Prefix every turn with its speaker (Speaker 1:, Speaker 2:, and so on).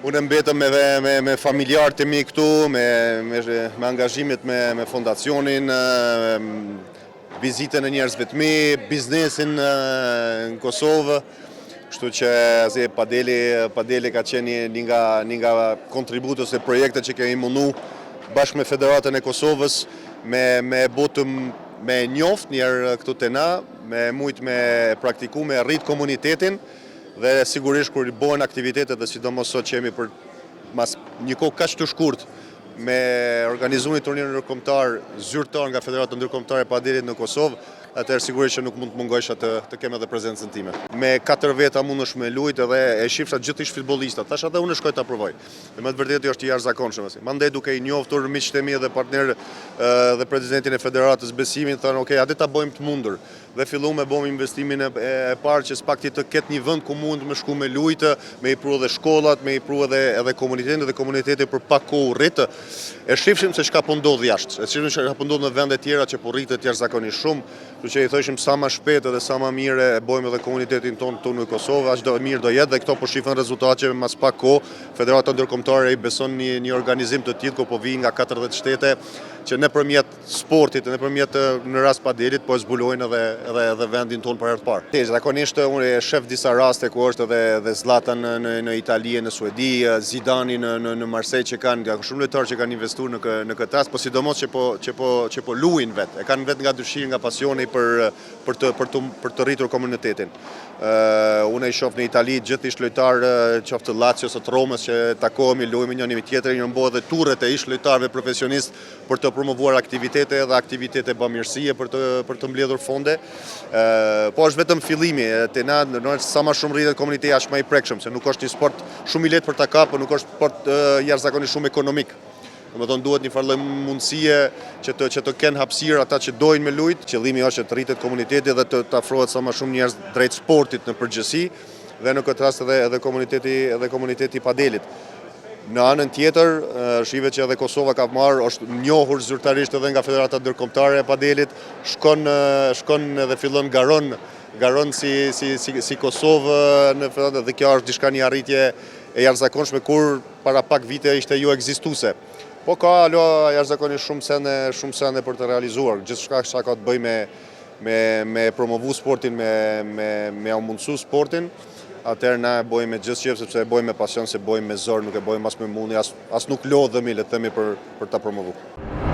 Speaker 1: Unë mbetëm me familjarët e mi këtu, me angazhimit me fondacionin, vizitën e njerëzve të mi, biznesin në Kosovë. Kështu që Padeli ka qenë një nga kontributës e projekte që kemi mundu bashkë me Federatën e Kosovës me botëm me njoft njerë këtu të na, me mujtë me praktiku, me rritë komunitetin dhe sigurisht kur i bojnë aktivitetet dhe sidomos sot që jemi për mas një kohë kaq të shkurt me organizu një turnir ndërkombëtar zyrtar nga Federata Ndërkombëtare e Padelit në Kosovë, atëherë sigurisht që nuk mund të mungojsha të kem edhe prezencën time. Me 4 veta mundesh me lujt edhe e shifsha gjithë ish futbollistat. Tash edhe unë shkoj ta provoj. Dhe më të vërtetë është i jashtëzakonshëm. Mandej duke i njohur miqtë e mi dhe partner dhe presidentin e Federatës Besimin, thonë okay, a dhe ta bëjmë të mundur. Dhe filluam me bëjmë investimin e parë që s'pakti të ketë një vend ku mund me shku me lujtë, me i pru edhe shkollat, me i pru edhe komunitetin dhe komuniteti për pak kohë rritë. E shifshim se çka po ndodh jashtë. E shifshim se çka po ndodh në vende tjera që po rritet jashtëzakonisht shumë. Kështu që i thoshim sa më shpejt edhe sa më mirë e bëjmë edhe komunitetin tonë këtu në Kosovë, aq do mirë do jetë dhe këto po shifën rezultate që mas pak kohë Federata Ndërkombëtare i beson një organizim të tillë ku po vijnë nga 40 shtete që nëpërmjet sportit, nëpërmjet në rast Padelit po zbulojnë edhe vendin tonë për herë të parë. Zakonisht unë e shef disa raste ku është edhe Zlatan në Itali, në Suedi, Zidani në Marseille që kanë shumë lojtarë që kanë investuar në këtë rast, po sidomos që po luajnë vetë, e kanë vetë nga dëshirë, nga pasioni për të rritur komunitetin. Unë e shoh në Itali gjithë ish lojtarë qoftë të Lazios ose të Romës që takohemi, luajmë njëri me tjetrin, një bëhet edhe turret e ish lojtarëve profesionistë për të promovuar aktivitete bamirësie për të mbledhur fonde. Po është vetëm fillimi, te na sa më shumë rritet komuniteti aq më i prekshëm, se nuk është një sport shumë i lehtë për ta kapur, nuk është sport jashtëzakonisht shumë ekonomik. Domethënë duhet një farë mundësie që të kenë hapësirë ata që dojnë me lujt. Qëllimi është që të rritet komuniteti dhe të afrohet sa më shumë njerëz drejt sportit në përgjithësi dhe në këtë rast edhe komuniteti Padelit. Në anën tjetër, shihet që edhe Kosova ka marrë, është njohur zyrtarisht edhe nga Federata Ndërkombëtare e Padelit, shkon edhe fillon garon si Kosovë në Federatë dhe kjo është diçka një arritje e jashtëzakonshme kur para pak vite ishte jo ekzistuese. Po ka jashtëzakonisht shumë sende për të realizuar, gjithçka që ka të bëjë me promovu sportin, me mundësu sportin. Atëherë na e bëjmë me gjithçka sepse e bëjmë me pasion, se bëjmë me zor, nuk e bëjmë as me mundi, as nuk lodhemi le të themi për ta promovuar.